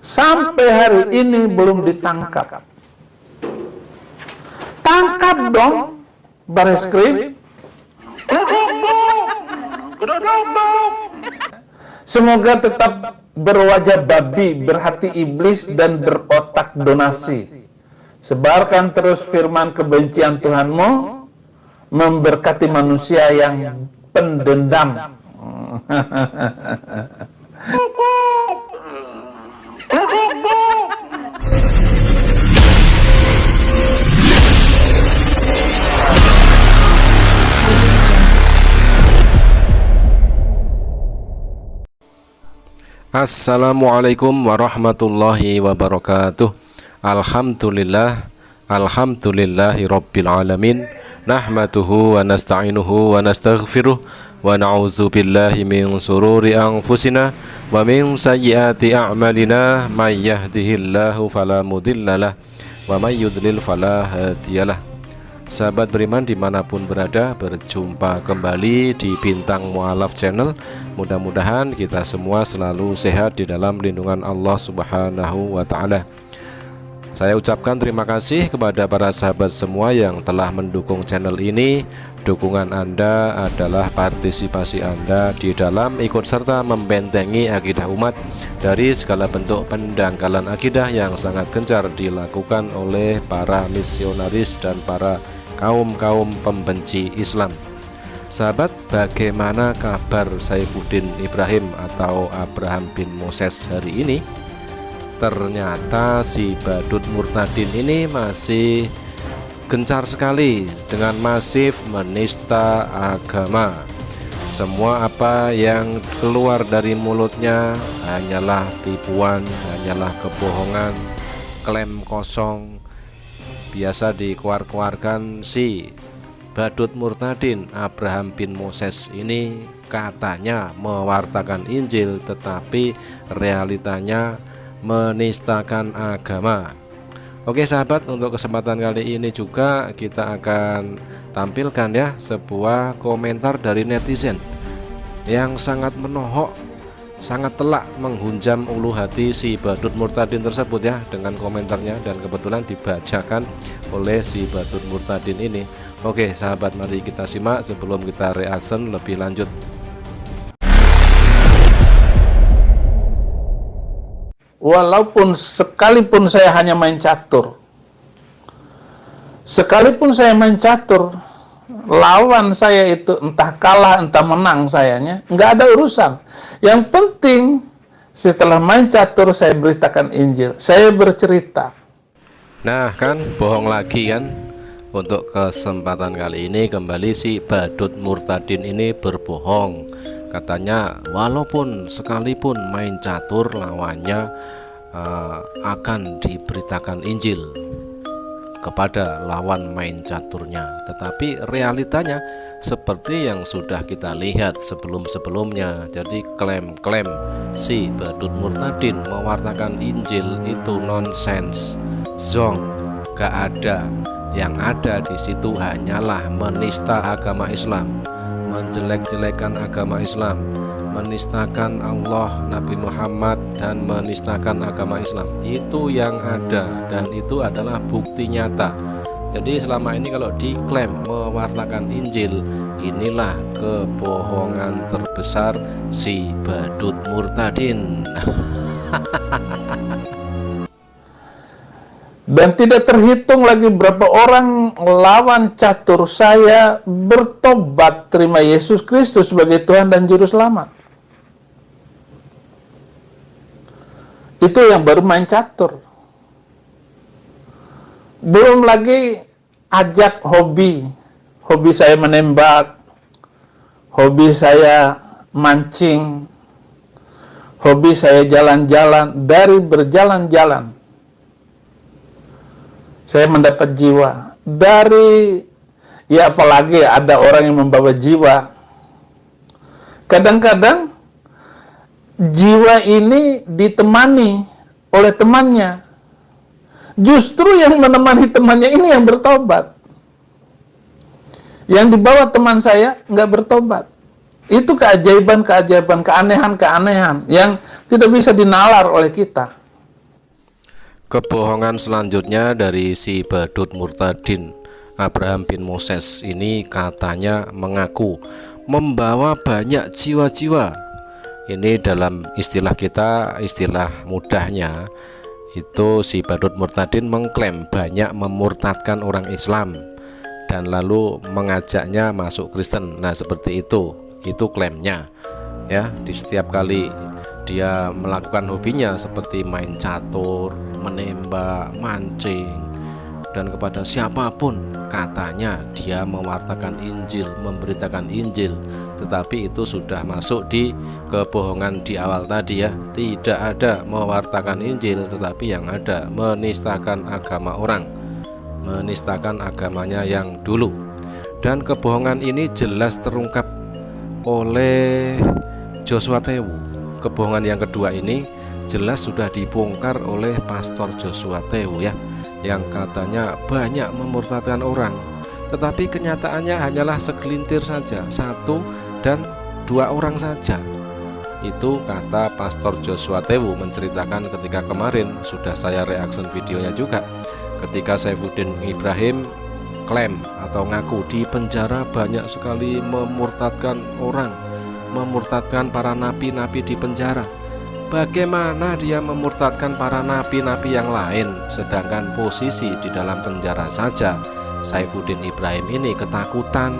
Sampai hari ini belum ditangkap. Tangkap dong, Bareskrim. Semoga tetap berwajah babi, berhati iblis, dan berotak donasi. Sebarkan terus firman kebencian Tuhanmu, memberkati manusia yang pendendam. Assalamualaikum warahmatullahi wabarakatuh. Alhamdulillahi rabbil alamin. Nahmaduhu wa nasta'inuhu wa nastaghfiruh wa na'udzu billahi min sururi anfusina wa min sayyiati a'malina. May yahdihillahu fala mudhillalah wa may yudlil fala hadiyalah. Sahabat beriman dimanapun berada, berjumpa kembali di Bintang Mu'alaf Channel. Mudah-mudahan kita semua selalu sehat di dalam lindungan Allah Subhanahu wa Ta'ala. Saya ucapkan terima kasih kepada para sahabat semua yang telah mendukung channel ini. Dukungan Anda adalah partisipasi Anda di dalam ikut serta membentengi akidah umat dari segala bentuk pendangkalan akidah yang sangat gencar dilakukan oleh para misionaris dan para kaum-kaum pembenci Islam. Sahabat, bagaimana kabar Saifuddin Ibrahim atau Abraham bin Moses hari ini? Ternyata si badut murtadin ini masih gencar sekali dengan masif menista agama. Semua apa yang keluar dari mulutnya hanyalah tipuan, hanyalah kebohongan, klaim kosong. Biasa dikeluarkan si badut murtadin Abraham bin Moses ini katanya mewartakan Injil, tetapi realitanya menistakan agama. Oke sahabat, untuk kesempatan kali ini juga kita akan tampilkan ya sebuah komentar dari netizen yang sangat menohok, sangat telak menghunjam ulu hati si badut murtadin tersebut ya, dengan komentarnya, dan kebetulan dibacakan oleh si badut murtadin ini. Oke sahabat, mari kita simak sebelum kita reaction lebih lanjut. Walaupun sekalipun saya hanya main catur, lawan saya itu entah kalah entah menang, sayanya nggak ada urusan. Yang penting setelah main catur saya beritakan Injil, saya bercerita. Nah kan, bohong lagi kan. Untuk kesempatan kali ini kembali si badut murtadin ini berbohong. Katanya walaupun sekalipun main catur lawannya akan diberitakan Injil kepada lawan main caturnya. Tetapi realitanya seperti yang sudah kita lihat sebelum-sebelumnya. Jadi klaim-klaim si badut murtadin mewartakan Injil itu nonsens, zong, gak ada. Yang ada di situ hanyalah menista agama Islam, menjelek-jelekan agama Islam, menistakan Allah, Nabi Muhammad, dan menistakan agama Islam. Itu yang ada, dan itu adalah bukti nyata. Jadi selama ini kalau diklaim mewartakan Injil, inilah kebohongan terbesar si badut murtadin. Dan tidak terhitung lagi berapa orang lawan catur saya bertobat terima Yesus Kristus sebagai Tuhan dan Juru Selamat. Itu yang baru main catur. Belum lagi ajak hobi saya menembak, hobi saya mancing, hobi saya jalan-jalan. Dari berjalan-jalan saya mendapat jiwa. Dari, ya apalagi ada orang yang membawa jiwa. Kadang-kadang jiwa ini ditemani oleh temannya. Justru yang menemani temannya ini yang bertobat. Yang dibawa teman saya nggak bertobat. Itu keajaiban-keajaiban, keanehan-keanehan yang tidak bisa dinalar oleh kita. Kebohongan selanjutnya dari si Badut Murtadin Abraham bin Moses ini katanya mengaku membawa banyak jiwa-jiwa. Ini dalam istilah kita, istilah mudahnya itu si Badut Murtadin mengklaim banyak memurtadkan orang Islam dan lalu mengajaknya masuk Kristen. Nah, seperti itu klaimnya ya. Di setiap kali dia melakukan hobinya seperti main catur, menembak, mancing, dan kepada siapapun katanya dia mewartakan Injil, memberitakan Injil. Tetapi itu sudah masuk di kebohongan di awal tadi ya. Tidak ada mewartakan Injil, tetapi yang ada menistakan agama orang, menistakan agamanya yang dulu. Dan kebohongan ini jelas terungkap oleh Joshua Tewu. Kebohongan yang kedua ini jelas sudah dibongkar oleh Pastor Joshua Tewu ya, yang katanya banyak memurtadkan orang, tetapi kenyataannya hanyalah segelintir saja, 1 dan 2 orang saja. Itu kata Pastor Joshua Tewu menceritakan ketika kemarin sudah saya reaction videonya juga, ketika Saifuddin Ibrahim klaim atau ngaku di penjara banyak sekali memurtadkan orang, memurtadkan para nabi-nabi di penjara. Bagaimana dia memurtadkan para nabi-nabi yang lain, sedangkan posisi di dalam penjara saja Saifuddin Ibrahim ini ketakutan.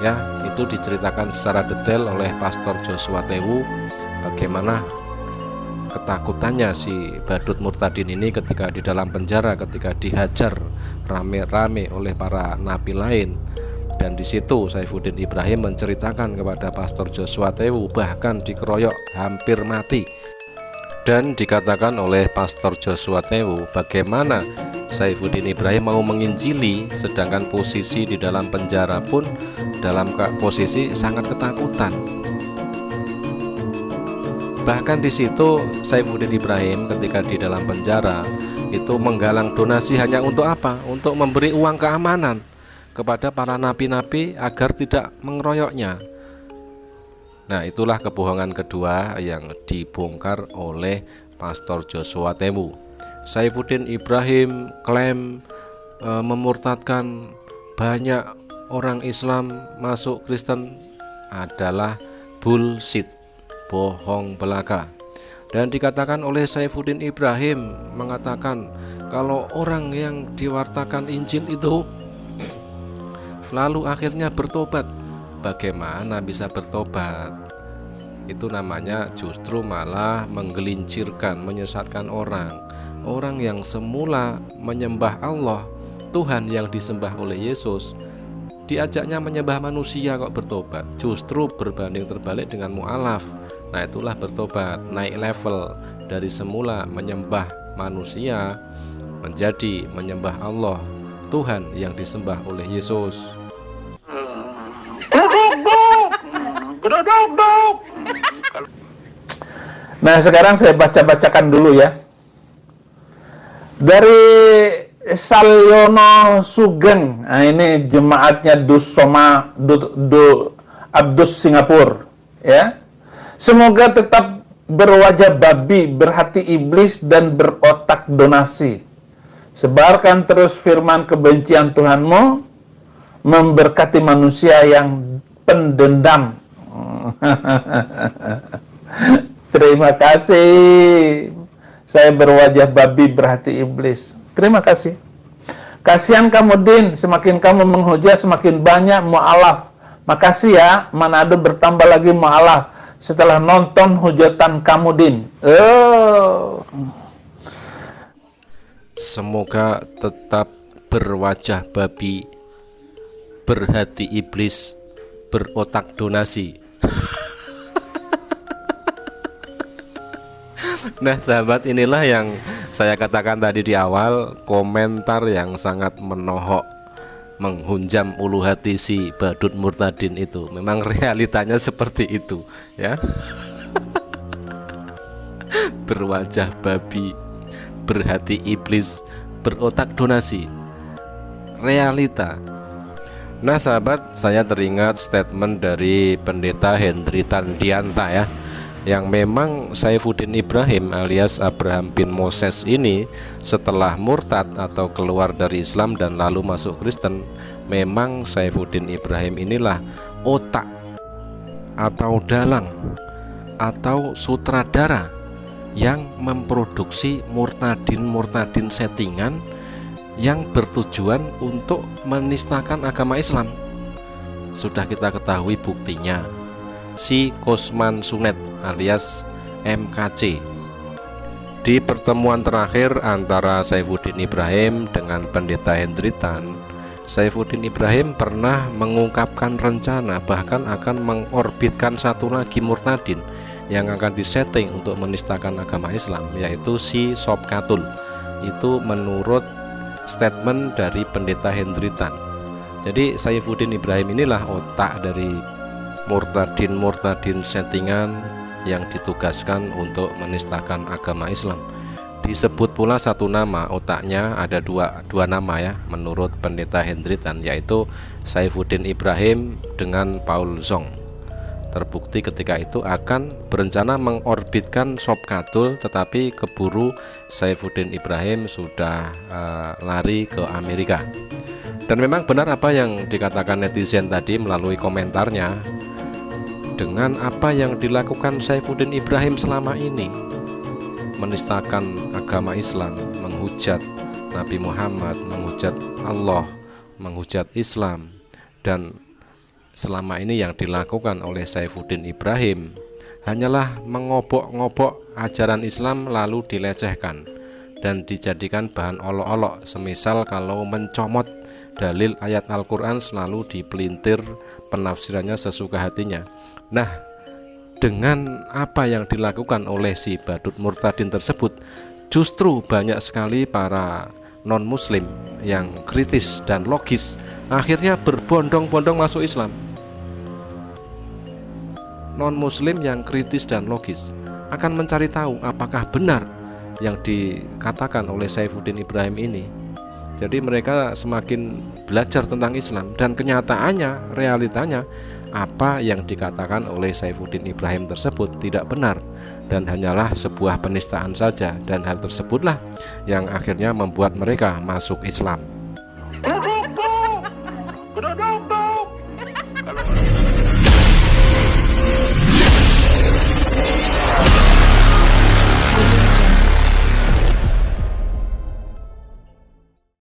Ya, itu diceritakan secara detail oleh Pastor Joshua Tewu bagaimana ketakutannya si Badut Murtadin ini ketika di dalam penjara, ketika dihajar rame-rame oleh para nabi lain. Dan di situ Saifuddin Ibrahim menceritakan kepada Pastor Joshua Tewu bahkan dikeroyok hampir mati. Dan dikatakan oleh Pastor Joshua Tewu bagaimana Saifuddin Ibrahim mau menginjili sedangkan posisi di dalam penjara pun dalam posisi sangat ketakutan. Bahkan di situ Saifuddin Ibrahim ketika di dalam penjara itu menggalang donasi hanya untuk apa? Untuk memberi uang keamanan kepada para nabi-nabi agar tidak mengeroyoknya. Nah, itulah kebohongan kedua yang dibongkar oleh Pastor Joshua Tewu. Saifuddin Ibrahim klaim memurtadkan banyak orang Islam masuk Kristen adalah bullshit, bohong belaka. Dan dikatakan oleh Saifuddin Ibrahim mengatakan kalau orang yang diwartakan Injil itu lalu akhirnya bertobat. Bagaimana bisa bertobat? Itu namanya justru malah menggelincirkan, menyesatkan orang. Orang yang semula menyembah Allah, Tuhan yang disembah oleh Yesus, diajaknya menyembah manusia kok bertobat. Justru berbanding terbalik dengan mu'alaf. Nah, itulah bertobat, naik level dari semula menyembah manusia menjadi menyembah Allah, Tuhan yang disembah oleh Yesus. Nah, sekarang saya baca-bacakan dulu ya. Dari Salyono Sugeng. Nah, ini jemaatnya Abdus Singapura ya. Semoga tetap berwajah babi, berhati iblis dan berotak donasi. Sebarkan terus firman kebencian Tuhanmu, memberkati manusia yang pendendam. Terima kasih. Saya berwajah babi, berhati iblis. Terima kasih. Kasihan kamu Din, semakin kamu menghujat semakin banyak mu'alaf. Makasih ya, Manado bertambah lagi mu'alaf setelah nonton hujatan kamu Din. Semoga tetap berwajah babi, berhati iblis, berotak donasi. Nah, sahabat, inilah yang saya katakan tadi di awal, komentar yang sangat menohok, menghunjam ulu hati si Badut Murtadin itu. Memang realitanya seperti itu ya. Berwajah babi, berhati iblis, berotak donasi. Realita. Nah, sahabat, saya teringat statement dari Pendeta Hendry Tandianta ya. yang memang Saifuddin Ibrahim alias Abraham bin Moses ini setelah murtad atau keluar dari Islam dan lalu masuk Kristen, memang Saifuddin Ibrahim inilah otak atau dalang atau sutradara yang memproduksi murtadin settingan yang bertujuan untuk menistakan agama Islam. Sudah kita ketahui buktinya, si Kosman Sunet alias MKC. Di pertemuan terakhir antara Saifuddin Ibrahim dengan Pendeta Hendry Tan, Saifuddin Ibrahim pernah mengungkapkan rencana bahkan akan mengorbitkan satu lagi murtadin yang akan disetting untuk menistakan agama Islam, yaitu si Sobkatul. Itu menurut statement dari Pendeta Hendry Tan. Jadi Saifuddin Ibrahim inilah otak dari murtadin settingan yang ditugaskan untuk menistakan agama Islam. Disebut pula satu nama, otaknya ada dua nama ya, menurut Pendeta Hendry Tan, yaitu Saifuddin Ibrahim dengan Paul Zong. Terbukti ketika itu akan berencana mengorbitkan Sobkatul, tetapi keburu Saifuddin Ibrahim sudah lari ke Amerika. Dan memang benar apa yang dikatakan netizen tadi melalui komentarnya. Dengan apa yang dilakukan Saifuddin Ibrahim selama ini, menistakan agama Islam, menghujat Nabi Muhammad, menghujat Allah, menghujat Islam, dan selama ini yang dilakukan oleh Saifuddin Ibrahim hanyalah mengobok-ngobok ajaran Islam lalu dilecehkan dan dijadikan bahan olok-olok. Semisal kalau mencomot dalil ayat Al-Quran selalu dipelintir penafsirannya sesuka hatinya. Nah, dengan apa yang dilakukan oleh si badut murtadin tersebut, justru banyak sekali para non-muslim yang kritis dan logis akhirnya berbondong-bondong masuk Islam. Non-muslim yang kritis dan logis akan mencari tahu apakah benar yang dikatakan oleh Saifuddin Ibrahim ini. Jadi mereka semakin belajar tentang Islam, dan kenyataannya, realitanya, apa yang dikatakan oleh Saifuddin Ibrahim tersebut tidak benar dan hanyalah sebuah penistaan saja, dan hal tersebutlah yang akhirnya membuat mereka masuk Islam.